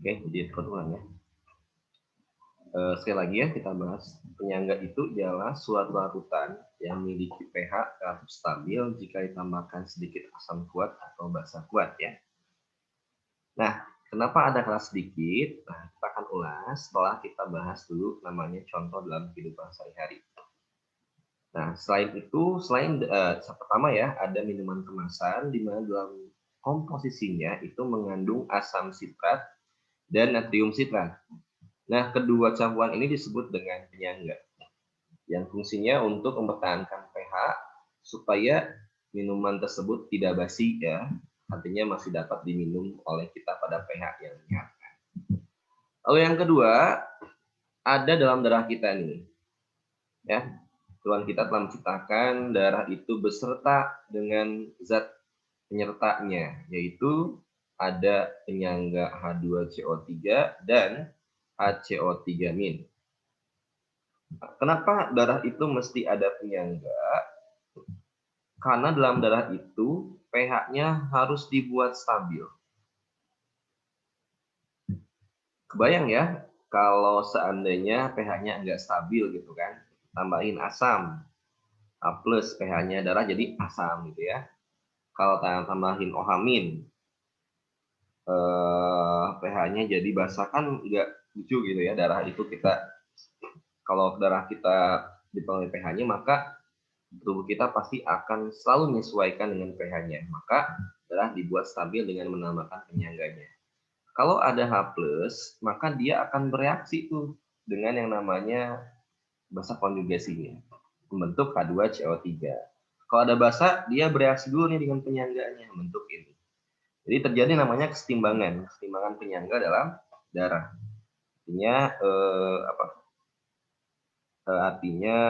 Oke, jadi ulang ya. Sekali lagi ya kita bahas, penyangga itu ialah suatu larutan yang memiliki pH relatif stabil jika ditambahkan sedikit asam kuat atau basa kuat ya. Nah, kenapa ada kata sedikit? Nah, kita akan ulas setelah kita bahas dulu namanya contoh dalam kehidupan sehari-hari. Nah, selain pertama ya, ada minuman kemasan di mana dalam komposisinya itu mengandung asam sitrat dan natrium sitrat. Nah, kedua campuran ini disebut dengan penyangga, yang fungsinya untuk mempertahankan pH supaya minuman tersebut tidak basi ya, artinya masih dapat diminum oleh kita pada pH yang menyehatkan. Lalu yang kedua, ada dalam darah kita nih, ya. Tuhan kita telah menciptakan darah itu beserta dengan zat penyertanya, yaitu ada penyangga H2CO3 dan HCO3-. Kenapa darah itu mesti ada penyangga? Karena dalam darah itu pH-nya harus dibuat stabil. Kebayang ya, kalau seandainya pH-nya nggak stabil gitu kan, tambahin asam, A plus pH-nya darah jadi asam gitu ya. Kalau tambahin ohamin, pH-nya jadi basa, kan nggak lucu gitu ya. Darah itu kalau darah kita dipengaruhi pH-nya, maka tubuh kita pasti akan selalu menyesuaikan dengan pH-nya. Maka darah dibuat stabil dengan menambahkan penyangganya. Kalau ada H+, maka dia akan bereaksi tuh dengan yang namanya basa konjugasinya, membentuk H2CO3. Kalau ada basa, dia bereaksi dulu nih dengan penyangganya, membentuk ini. Jadi terjadi namanya kesetimbangan penyangga dalam darah. Artinya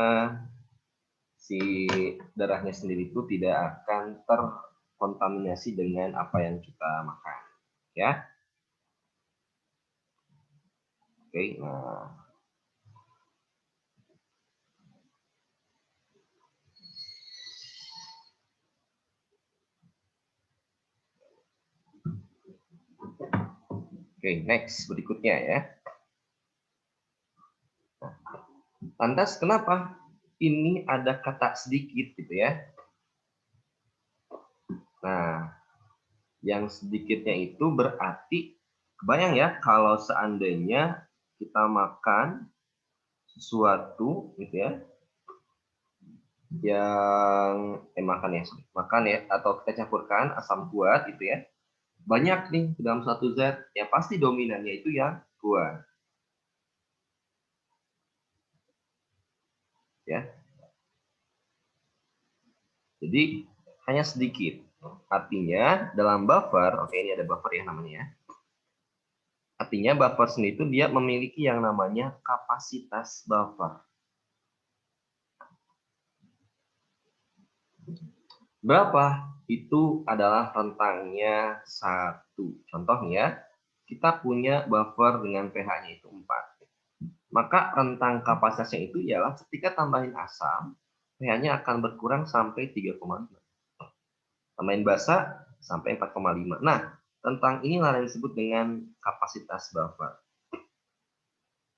si darahnya sendiri itu tidak akan terkontaminasi dengan apa yang kita makan, ya. Oke, nah. Oke, next berikutnya ya. Lantas kenapa ini ada kata sedikit gitu ya? Nah, yang sedikitnya itu berarti, kebayang ya kalau seandainya kita makan sesuatu gitu ya, yang makan ya, atau kita campurkan asam kuat gitu ya, banyak nih dalam satu zat, ya pasti dominannya itu yang kuat ya. Jadi hanya sedikit. Artinya dalam buffer, oke, ini ada buffer ya namanya ya. Artinya buffer sendiri itu dia memiliki yang namanya kapasitas buffer. Berapa? Itu adalah rentangnya 1. Contohnya, kita punya buffer dengan pH-nya itu 4. Maka rentang kapasitasnya itu ialah ketika tambahin asam, pH-nya akan berkurang sampai 3,5. Tambahin basa sampai 4,5. Nah, rentang inilah yang disebut dengan kapasitas buffer.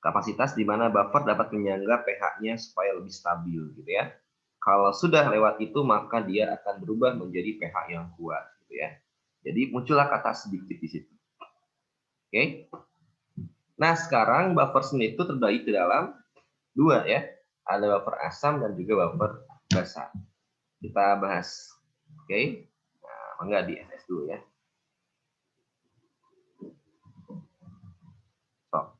Kapasitas di mana buffer dapat menyangga pH-nya supaya lebih stabil gitu ya. Kalau sudah lewat itu, maka dia akan berubah menjadi pH yang kuat gitu ya. Jadi muncullah kata sedikit di situ. Oke. Nah, sekarang buffer sendiri itu terbagi ke dalam 2 ya. Ada buffer asam dan juga buffer basa. Kita bahas. Oke. Nah, enggak di SS dulu ya. Stop.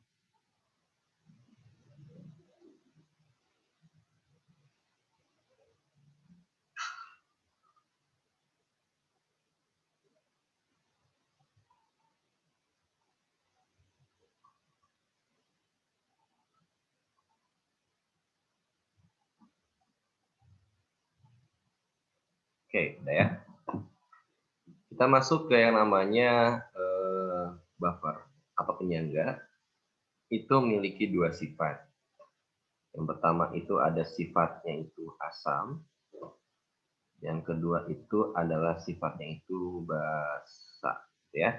Oke, udah ya. Kita masuk ke yang namanya buffer atau penyangga. Itu memiliki 2 sifat. Yang pertama itu ada sifatnya itu asam. Yang kedua itu adalah sifatnya itu basa, ya.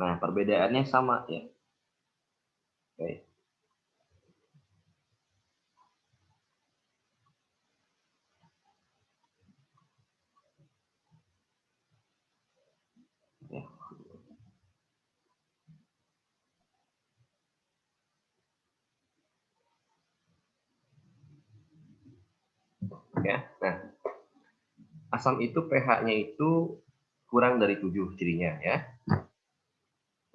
Nah, perbedaannya sama ya. Oke. Ya. Ya. Nah, asam itu pH-nya itu kurang dari 7 cirinya ya.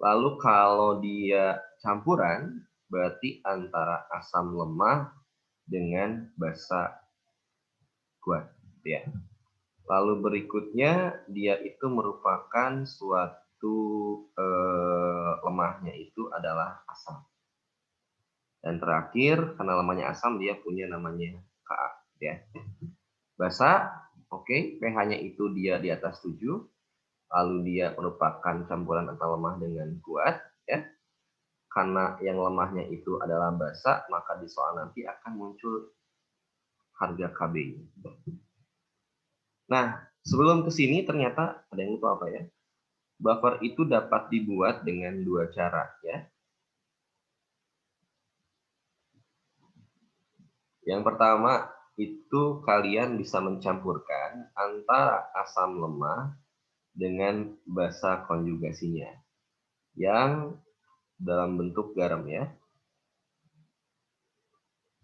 Lalu kalau dia campuran, berarti antara asam lemah dengan basa kuat ya. Lalu berikutnya dia itu merupakan suatu lemahnya itu adalah asam. Dan terakhir karena lemahnya asam dia punya namanya Ka ya. Basa, oke, pH-nya itu dia di atas 7, lalu dia merupakan campuran antara lemah dengan kuat ya. Karena yang lemahnya itu adalah basa, maka di soal nanti akan muncul harga KB. Nah, sebelum ke sini ternyata ada yang lupa apa ya? Buffer itu dapat dibuat dengan dua cara ya. Yang pertama itu kalian bisa mencampurkan antara asam lemah dengan basa konjugasinya yang dalam bentuk garam ya.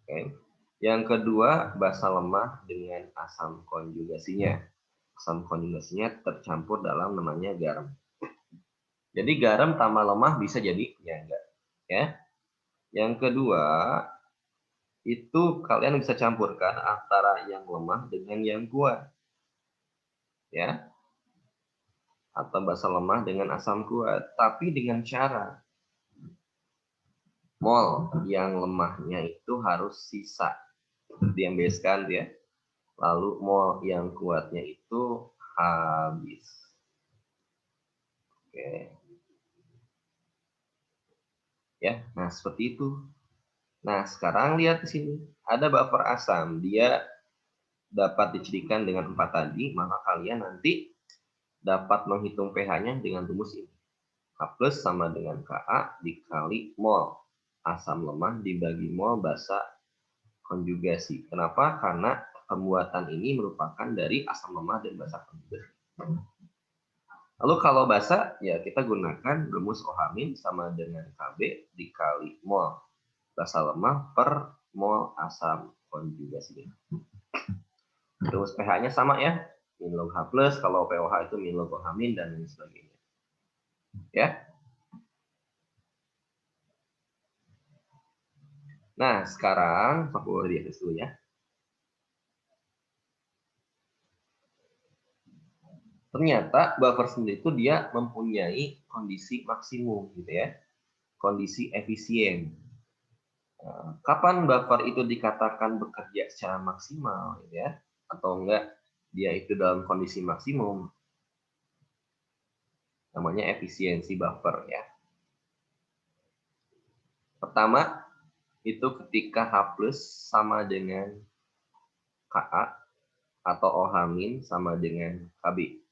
Oke. Yang kedua basa lemah dengan asam konjugasinya. Asam konjugasinya tercampur dalam namanya garam. Jadi garam tambah lemah bisa jadi penyangga ya. Yang kedua itu kalian bisa campurkan antara yang lemah dengan yang kuat ya, atau basa lemah dengan asam kuat, tapi dengan cara mol yang lemahnya itu harus sisa diambilkan ya, lalu mol yang kuatnya itu habis. Oke ya, nah seperti itu. Nah sekarang lihat di sini ada buffer asam, dia dapat dicirikan dengan 4 tadi, maka kalian nanti dapat menghitung pH-nya dengan rumus ini. H plus sama dengan Ka dikali mol asam lemah dibagi mol basa konjugasi. Kenapa? Karena pembuatan ini merupakan dari asam lemah dan basa konjugasi. Lalu kalau basa, ya kita gunakan rumus OH- sama dengan Kb dikali mol basa lemah per mol asam konjugasi. Rumus pH-nya sama ya, min log H plus, kalau POH itu min log OH- dan lain sebagainya. Ya. Nah, sekarang aku lihat dulu ya. Ternyata buffer sendiri itu dia mempunyai kondisi maksimum gitu ya. Kondisi efisien. Kapan buffer itu dikatakan bekerja secara maksimal gitu ya? Atau enggak dia itu dalam kondisi maksimum? Namanya efisiensi buffer ya. Pertama, itu ketika H plus sama dengan Ka atau OH- sama dengan Kb.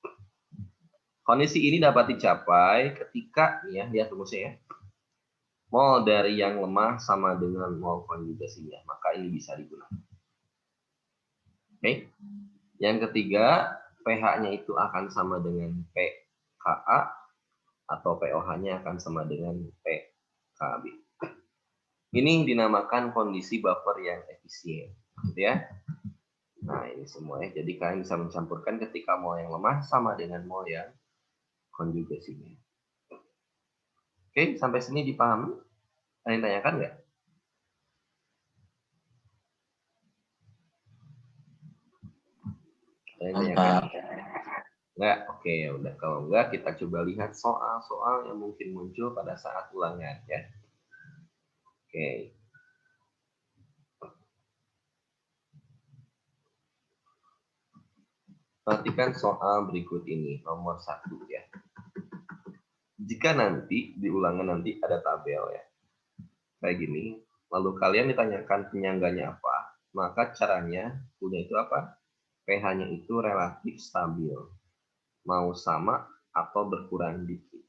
Kondisi ini dapat dicapai ketika, ya, lihat rumusnya ya, mol dari yang lemah sama dengan mol konjugasinya. Maka ini bisa digunakan. Oke. Yang ketiga, pH-nya itu akan sama dengan pKa atau POH-nya akan sama dengan PKb. Ini dinamakan kondisi buffer yang efisien, gitu ya. Nah, ini semua ya. Jadi kalian bisa mencampurkan ketika mol yang lemah sama dengan mol yang konjugasinya. Oke, sampai sini dipahami? Ada yang tanyakan nggak? Ada yang tanyakan? Enggak? Oke, ya udah. Kalau enggak, kita coba lihat soal-soal yang mungkin muncul pada saat ulangan ya. Oke. Perhatikan soal berikut ini, nomor 1 ya. Jika nanti di ulangan nanti ada tabel ya, kayak gini, lalu kalian ditanyakan penyangganya apa, maka caranya punya itu apa? pH-nya itu relatif stabil, mau sama atau berkurang dikit.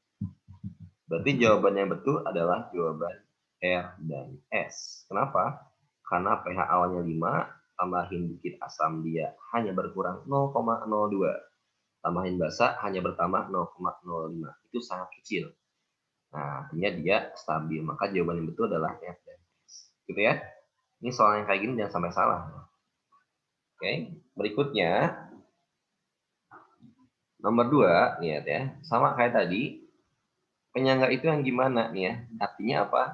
Berarti jawaban yang betul adalah jawaban R dan S. Kenapa? Karena pH awalnya 5, tambahin dikit asam dia hanya berkurang 0,02. Tambahin basa hanya bertambah 0,05. Itu sangat kecil. Nah, artinya dia stabil. Maka jawaban yang betul adalah F dan S. Gitu ya. Ini soal yang kayak gini jangan sampai salah. Oke, berikutnya nomor 2, lihat ya. Sama kayak tadi, penyangga itu yang gimana nih ya? Artinya apa?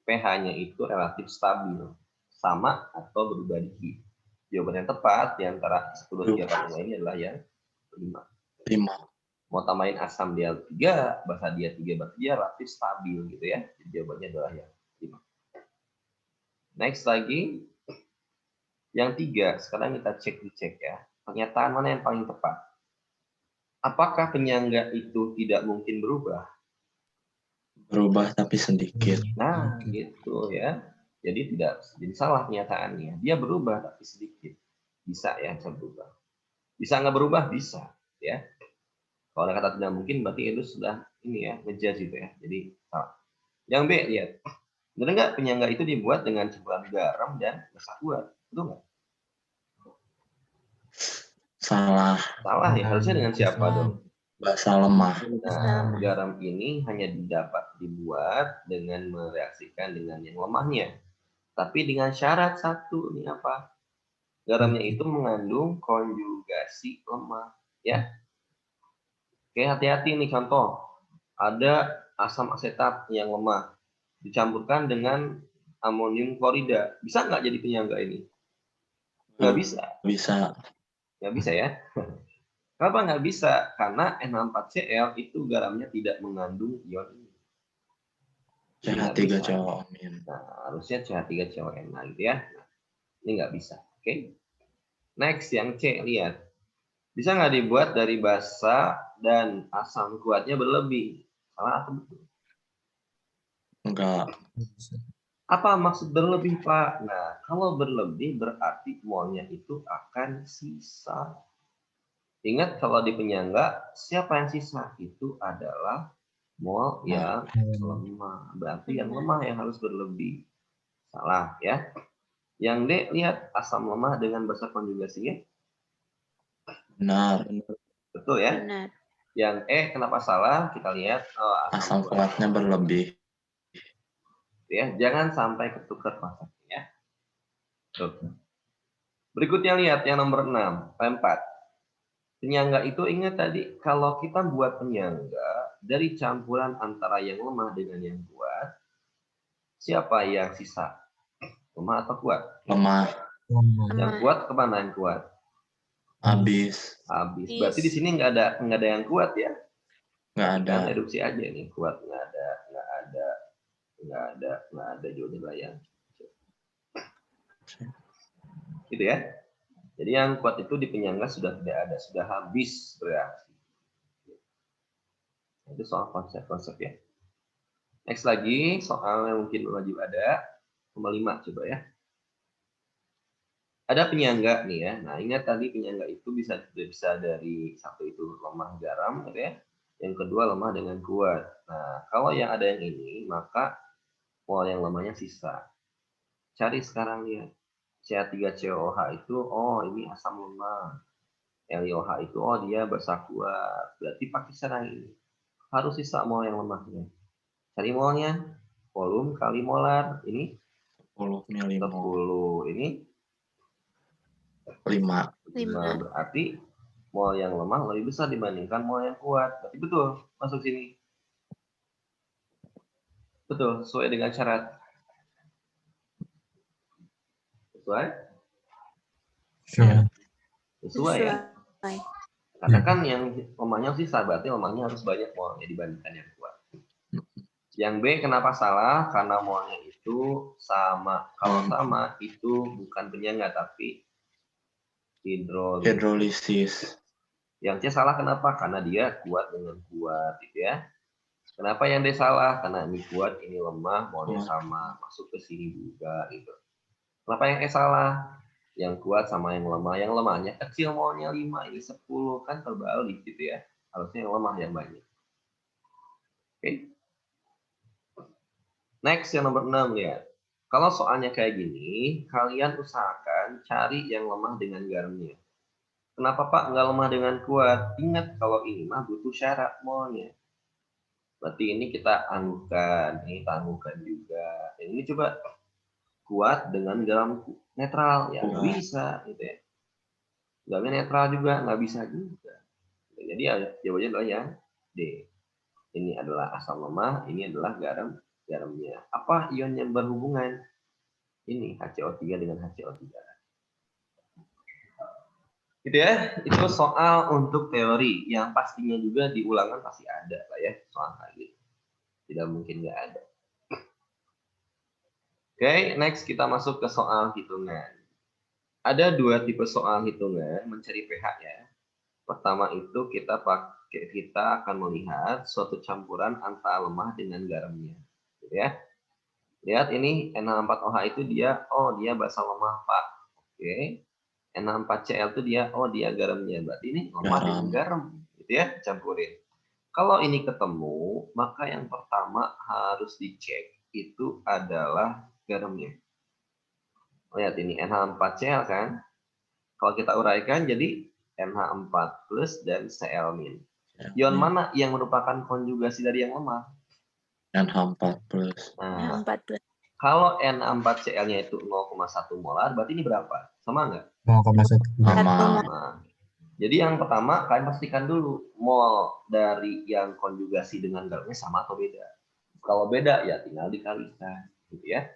pH-nya itu relatif stabil, sama atau berubah dikit. Jawaban yang tepat di antara 1, 2, 3, 4, 5 ini adalah yang 5. 5. Mau tambahin asam dia 3, basa dia 3, berarti dia relatif stabil gitu ya. Jadi jawabannya adalah yang 5. Next lagi, yang 3. Sekarang kita cek ya. Pernyataan mana yang paling tepat? Apakah penyangga itu tidak mungkin berubah? Berubah tapi sedikit. Nah, gitu ya. Jadi tidak jadi salah pernyataannya. Dia berubah tapi sedikit. Bisa ya, bisa berubah. Bisa nggak berubah? Bisa. Ya. Kalau ada kata tidak mungkin, berarti itu sudah ini ya, ngejudge gitu ya. Jadi salah. Yang B, lihat. Benar nggak penyangga itu dibuat dengan campuran garam dan basa kuat? Betul nggak? Salah. Salah ya. Harusnya dengan siapa dong? Basa lemah. Nah, garam ini hanya dapat dibuat dengan mereaksikan dengan yang lemahnya. Tapi dengan syarat satu, nih apa? Garamnya itu mengandung konjugasi lemah. Ya. Oke, hati-hati nih contoh. Ada asam asetat yang lemah. Dicampurkan dengan amonium klorida. Bisa nggak jadi penyangga ini? Nggak bisa. Bisa. Nggak bisa ya. Kenapa nggak bisa? Karena N64Cl itu garamnya tidak mengandung ion ini. Jadi nggak bisa. CH3COO-. Nah, harusnya CH3CON gitu ya. Ini nggak bisa. Oke. Next, yang C, lihat. Bisa nggak dibuat dari basa dan asam kuatnya berlebih? Salah atau betul? Enggak. Apa maksud berlebih, Pak? Nah, kalau berlebih berarti molnya itu akan sisa. Ingat kalau di penyangga, siapa yang sisa? Itu adalah mol yang lemah. Berarti yang lemah yang harus berlebih. Salah ya. Yang D, lihat asam lemah dengan basa konjugasinya. Benar. Betul ya? Benar. Yang E, kenapa salah? Kita lihat Asam kuatnya berlebih. Ya, jangan sampai ketukar konsepnya. Berikutnya lihat yang nomor 6, 4. Penyangga itu ingat tadi, kalau kita buat penyangga dari campuran antara yang lemah dengan yang kuat, siapa yang sisa? Lemah atau kuat? Lemah. Yang kuat kemana yang kuat? Habis. Habis. Berarti di sini nggak ada yang kuat ya? Nggak ada. Kan reduksi aja nih, kuat nggak ada jawabannya yang gitu ya. Jadi yang kuat itu di penyangga sudah tidak ada, sudah habis bereaksi. Itu soal konsep-konsep ya. Next lagi, soal yang mungkin wajib ada. Nomor 5 coba ya. Ada penyangga nih ya. Nah, ingat tadi penyangga itu bisa dari satu itu lemah garam gitu ya. Yang kedua lemah dengan kuat. Nah, kalau yang ada yang ini, maka mol yang lemahnya sisa. Cari sekarang lihat. CH3COOH itu, oh ini asam lemah. LiOH itu, oh dia basa kuat. Berarti pakai cara ini. Harus sisa mol yang lemahnya. Cari molnya. Volume kali molar. Ini 10 milimol. 10. Ini 5. Berarti mol yang lemah lebih besar dibandingkan mol yang kuat. Berarti betul. Masuk sini. Betul. Sesuai dengan syarat. Sesuai? Ya. Sesuai ya. Karena kan yang lemahnya sisa, berarti lemahnya harus banyak molnya dibandingkan yang kuat. Yang B kenapa salah? Karena molnya itu sama. Kalau sama itu bukan penyangga tapi Hidrolisis. Yang C salah kenapa? Karena dia kuat dengan kuat gitu ya. Kenapa yang D salah? Karena ini kuat, ini lemah, molnya sama, masuk ke sini juga gitu. Kenapa yang E salah? Yang kuat sama yang lemah. Yang lemahnya kecil, molnya 5, ini 10, kan terbalik gitu ya. Harusnya yang lemah yang banyak. Oke. Next yang nomor 6 lihat. Kalau soalnya kayak gini, kalian usahakan cari yang lemah dengan garamnya. Kenapa Pak nggak lemah dengan kuat? Ingat kalau ini mah butuh syarat molnya. Berarti ini kita anggukan, ini kita anggukan juga. Ini coba kuat dengan garam netral, ya nggak bisa gitu ya. Garamnya netral juga nggak bisa juga. Jadi ya jawabannya adalah yang D. Ini adalah asam lemah, ini adalah garamnya. Apa ion yang berhubungan? Ini HCO3 dengan HCO3. Gitu ya, itu soal untuk teori yang pastinya juga di ulangan pasti ada lah ya soal kali. Tidak mungkin nggak ada. Oke, next kita masuk ke soal hitungan. Ada dua tipe soal hitungan mencari pH ya. Pertama itu kita akan melihat suatu campuran antara lemah dengan garamnya, gitu ya. Lihat ini NH4OH itu dia basa lemah Pak. Oke. NH4Cl itu dia garamnya. Berarti ini lemah dengan garam, gitu ya, campurin. Kalau ini ketemu, maka yang pertama harus dicek itu adalah garamnya. Lihat ini NH4Cl kan. Kalau kita uraikan jadi NH4 plus dan Cl-. Ion mana yang merupakan konjugasi dari yang lemah? NH4 plus. Nah, NH4 plus. kalau N4Cl-nya itu 0,1 molar, berarti ini berapa? Sama nggak? 0,1. Sama. Jadi yang pertama, kalian pastikan dulu mol dari yang konjugasi dengan garamnya sama atau beda. Kalau beda, ya tinggal dikalikan. Gitu ya.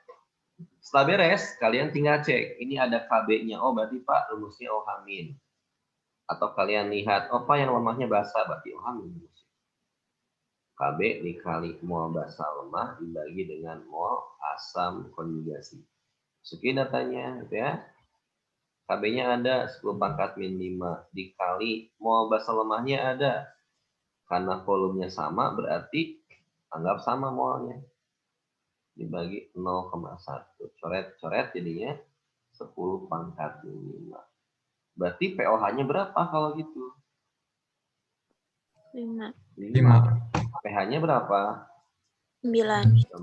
Setelah beres, kalian tinggal cek. Ini ada KB-nya. Oh, berarti Pak, rumusnya OH-. Atau kalian lihat, Pak yang lemahnya basa, berarti OH-. KB dikali mol basa lemah dibagi dengan mol asam konjugasi. Masukin datanya, gitu ya. KB-nya ada 10 pangkat min 5 dikali mol basa lemahnya ada. Karena volumenya sama berarti anggap sama molnya. Dibagi 0,1. Coret-coret jadinya 10 pangkat min 5. Berarti POH-nya berapa kalau gitu? 5. pH-nya berapa? 9.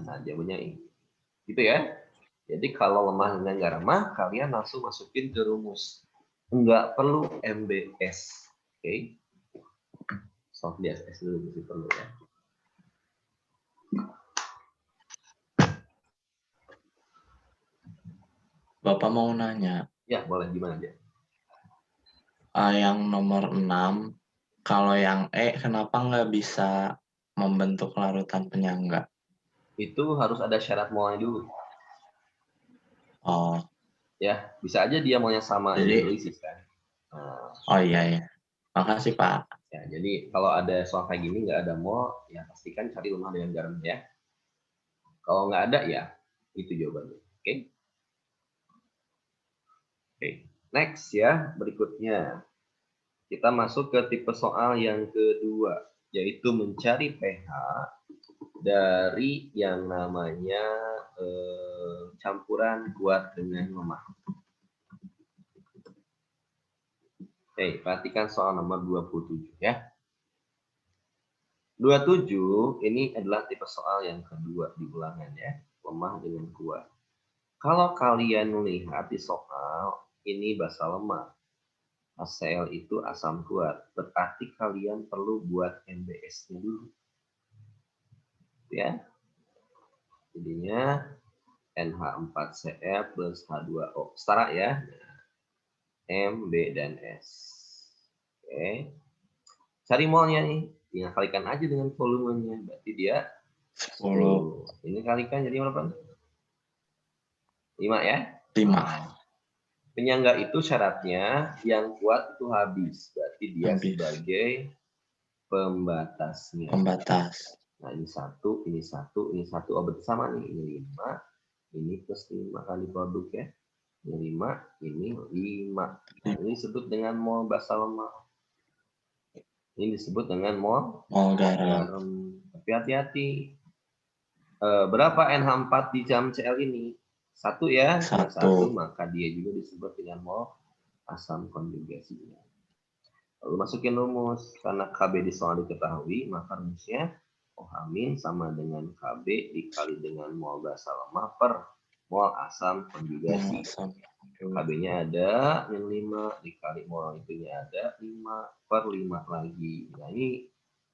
Nah, jawabannya ini. Gitu ya. Jadi kalau lemah dengan garamah, kalian langsung masukin ke rumus. Enggak perlu MBS. Oke. Soft DSS dulu mesti perlu ya. Bapak mau nanya. Ya, boleh gimana aja. Yang nomor 6, kalau yang E kenapa nggak bisa membentuk larutan penyangga? Itu harus ada syarat molnya dulu. Oh. Ya, bisa aja dia maunya sama hidrolisis kan. Nah, oh iya. Makasih Pak. Ya, jadi kalau ada soal kayak gini nggak ada mol, ya pastikan cari lemah dengan garam ya. Kalau nggak ada ya itu jawabannya. Oke. Oke. Next ya, berikutnya kita masuk ke tipe soal yang kedua, yaitu mencari pH dari yang namanya campuran kuat dengan lemah. Oke, perhatikan soal nomor 27 ya. 27 ini adalah tipe soal yang kedua di ulangan ya, lemah dengan kuat. Kalau kalian melihat di soal ini basa lemah, HCl itu asam kuat, berarti kalian perlu buat MBS-nya dulu. Ya. Jadinya NH4Cl plus H2O. Setara ya. M, B, dan S. Oke. Cari molnya nih. Tinggal kalikan aja dengan volumenya. Berarti dia 10. Ini kalikan jadi berapa? 5 ya? 5. Penyangga itu syaratnya yang kuat itu habis. Berarti dia sebagai pembatasnya. Pembatas. Nah, ini 1, ini 1, ini 1. Oh, berarti sama nih. Ini 5. Ini plus 5 kali produk ya. Ini 5, ini 5. Nah, ini disebut dengan mol basa lemah. Ini disebut dengan mol garam. Tapi hati-hati. Berapa NH4 di jam Cl ini? 1 ya. 1, maka dia juga disebut dengan mol asam konjugasinya. Lalu masukin rumus. Karena KB di soal diketahui, maka rumusnya OH- sama dengan KB dikali dengan mol basa lemah per mol asam konjugasi. KB-nya ada yang 5 dikali mol itunya ada 5 per 5 lagi. Nah, ini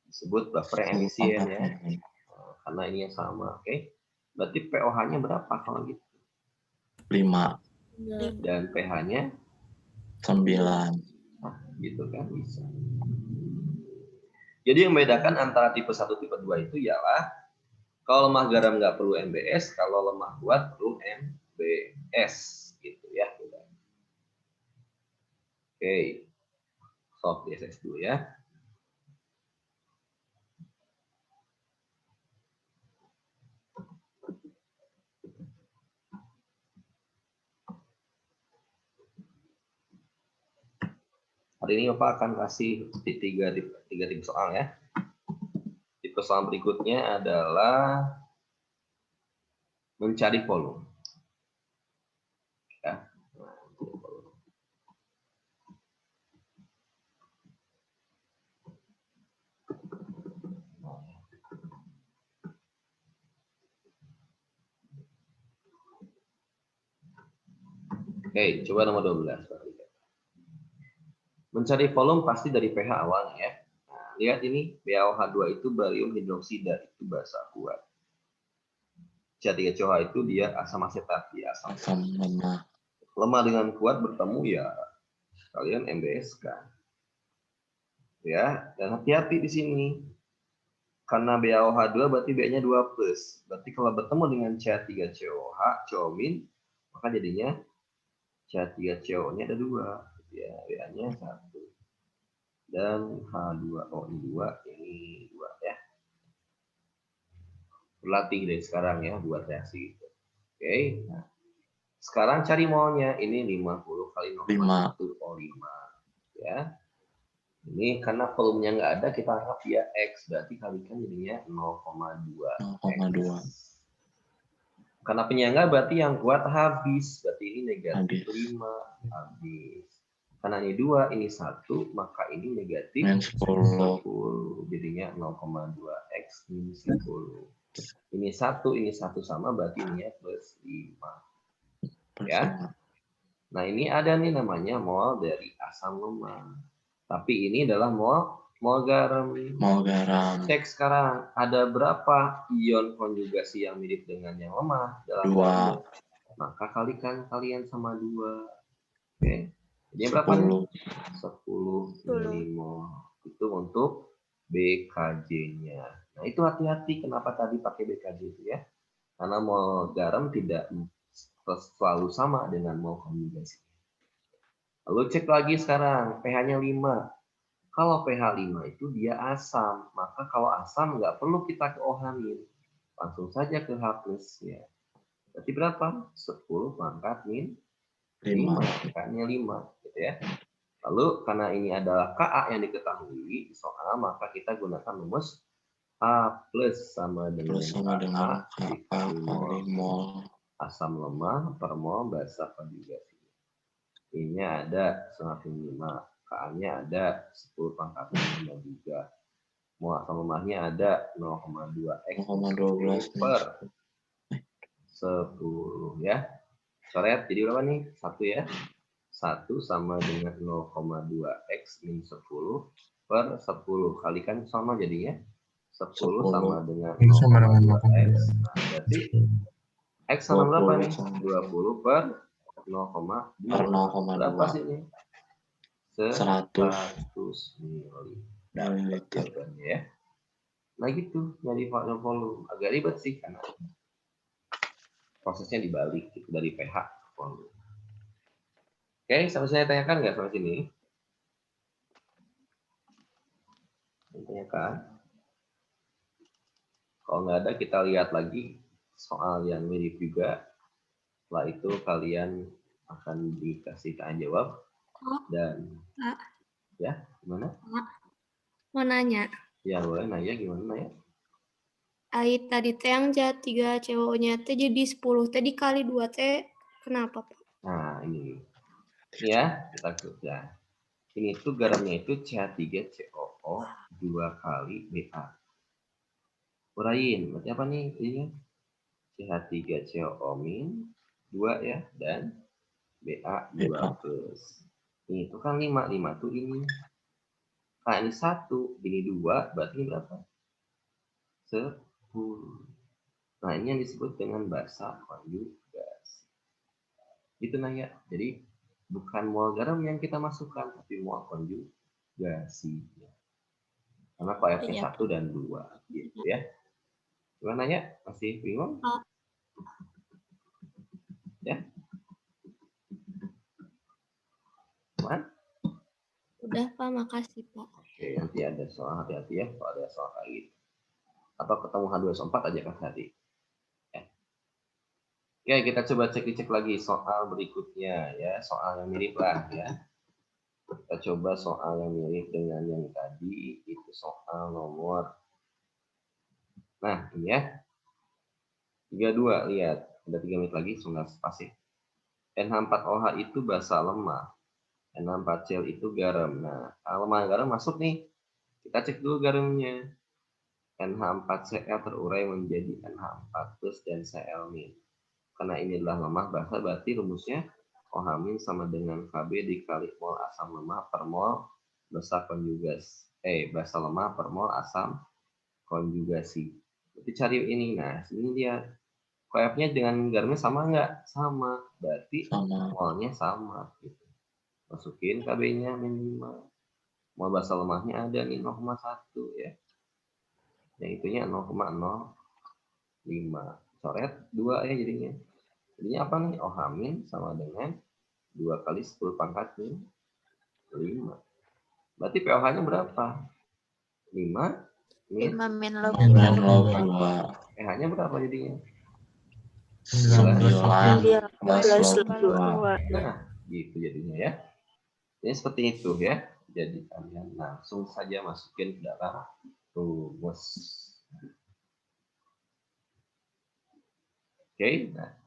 disebut buffer yang efisien ya. Nah, karena ini yang sama, oke. Berarti pOH-nya berapa kalau gitu? 5. Dan pH-nya 9. nah, gitu kan bisa. Jadi yang membedakan antara tipe 1 tipe 2 itu ialah kalau lemah garam nggak perlu MBS, kalau lemah kuat perlu MBS gitu ya. Oke. Solve di SS dulu ya. Hari ini Bapak akan kasih tiga tipe soal ya. Tipe soal berikutnya adalah mencari volume. Ya. Oke, coba nomor 12. Mencari volume pasti dari pH awalnya ya. Nah, lihat ini BaOH2 itu barium hidroksida, itu basa kuat. C3COH itu dia asam asetat, dia asam lemah. Lemah dengan kuat bertemu ya kalian MBS kan. Ya, dan hati-hati di sini. Karena BaOH2 berarti B-nya 2+. Berarti kalau bertemu dengan CH3COH, COMin, maka jadinya CH3CO-nya ada 2. Ya, B-nya 1. Dan H2O ini 2, ini 2 ya. Berlatih dari sekarang ya, buat reaksi gitu. Oke, nah. Sekarang cari molnya. Ini 50 kali 0,1 O5. Ya. Ini karena volumenya nggak ada, kita anggap dia X. Berarti kalikan jadinya 0,2. Karena penyangga berarti yang kuat habis. Berarti ini negatif 5. Habis. Karena ini 2, ini 1, maka ini negatif 10. Jadinya 0,2X min 10. Ini 1, ini 1 sama, berarti ini plus 5. Ya. Nah, ini ada nih namanya mol dari asam lemah. Tapi ini adalah mol garam. Cek sekarang, ada berapa ion konjugasi yang mirip dengan yang lemah dalam 2. Maka kalikan kalian sama 2. Oke. Jadi berapa nih? 10 milimol. Itu untuk BKJ-nya. Nah, itu hati-hati kenapa tadi pakai BKJ itu ya. Karena mol garam tidak selalu sama dengan mol konjugasi. Lalu cek lagi sekarang, pH-nya 5. Kalau pH 5 itu dia asam, maka kalau asam nggak perlu kita ke OH-min. Langsung saja ke H+. Ya. Berarti berapa? 10 pangkat min 5. pH-nya 5. Gitu ya. Lalu karena ini adalah Ka yang diketahui di soal, maka kita gunakan rumus A plus sama dengan Ka dikali mol asam lemah per mol basa konjugasi. Ini ada 1,5. Ka-nya ada 10 pangkat 5 juga. Mol asam lemahnya ada 0,2X per 10 ya. Coret jadi berapa nih? 1 ya. 1 sama dengan 0,2X min 10 per 10. Kalikan sama jadinya 10 sama dengan 0,2X. Nah, berarti X sama berapa nih? 20 per 0,2. Berapa sih ini? 100 mililiter ya. Nah gitu, jadi volume agak ribet sih karena prosesnya dibalik gitu, dari pH ke volume. Oke, sampai saya tanyakan nggak sampai sini? Tanyakan. Kalau nggak ada, kita lihat lagi soal yang mirip juga. Setelah itu kalian akan dikasih tanya jawab. Dan ya, gimana? Mau nanya. Ya, boleh nanya gimana nanya? Tadi teh yang CH3CO-nya teh jadi 10 teh dikali 2 teh kenapa, Pak? Nah, ini ya, kita kerja. Ini tuh garamnya itu CH3COO 2 kali Ba. Urain, berarti apa nih? Ini CH3CO- 2 ya, dan Ba2 plus. Ini itu kan 5 tuh ini. Nah ini 1, ini 2, berarti ini berapa? 10. Nah ini yang disebut dengan basa konjugasi. Itu Naya. Jadi bukan mol garam yang kita masukkan, tapi mol konjugasi. Karena koefnya Iya, 1 dan 2 gitu ya. Gimana Naya? Masih bingung? Pak. Ya. Cuman? Udah Pak, makasih Pak. Oke, nanti ada soal hati-hati ya kalau ada soal kayak gitu. Atau ketemu H2SO4 aja kan tadi. Ya. Oke, kita coba cek lagi soal berikutnya ya, soal yang mirip lah ya. Kita coba soal yang mirip dengan yang tadi, itu soal nomor. Nah, ini ya. 32, lihat. Ada 3 menit lagi, sudah spasi. NH4OH itu basa lemah. NH4Cl itu garam. Nah, lemah garam masuk nih. Kita cek dulu garamnya. NH4Cl terurai menjadi NH4 plus dan Cl-. Karena ini adalah lemah basa, berarti rumusnya OH- sama dengan Kb dikali mol asam lemah per mol basa konjugasi. Basa lemah per mol asam konjugasi. Berarti cari ini. Nah, sini dia. Koefnya dengan garamnya sama nggak? Sama. Berarti molnya sama. Gitu. Masukin Kb-nya minimal. Mol basa lemahnya ada nih 0,1 ya. Yang itunya 0,05. Coret 2 ya jadinya. Jadinya apa nih? OH- sama dengan 2 kali 10 pangkat 5. Berarti pH-nya berapa? 5 min 5 min log 2. pH-nya berapa jadinya? 19 log 2. Nah, gitu jadinya ya. Ini seperti itu ya. Jadi kalian langsung saja masukin ke dalam rumus. Oke, nah.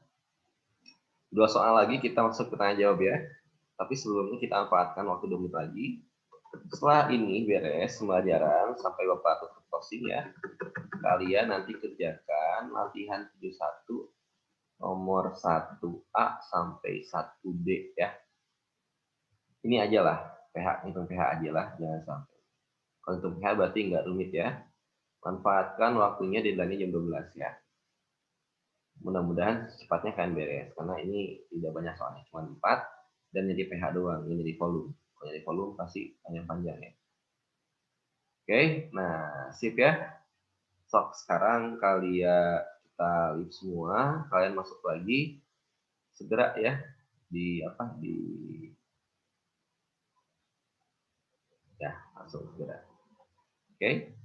2 soal lagi kita masuk ke tanya jawab ya. Tapi sebelumnya kita manfaatkan waktu 2 menit lagi. Setelah ini beres pembelajaran sampai Bapak tutup closing ya. Kalian nanti kerjakan latihan 71 nomor 1A sampai 1D ya. Ini aja lah, hitung pH aja lah, jangan sampai. Kalau hitung pH berarti nggak rumit ya. Manfaatkan waktunya deadline jam 12 ya. Mudah-mudahan cepatnya kalian beres, karena ini tidak banyak soalnya, cuma 4 dan jadi pH doang, ini jadi volume. Kalau jadi volume pasti panjang-panjang ya. Oke, nah sip ya. Sok sekarang kalian kita leave semua, kalian masuk lagi segera ya ya langsung segera. Oke.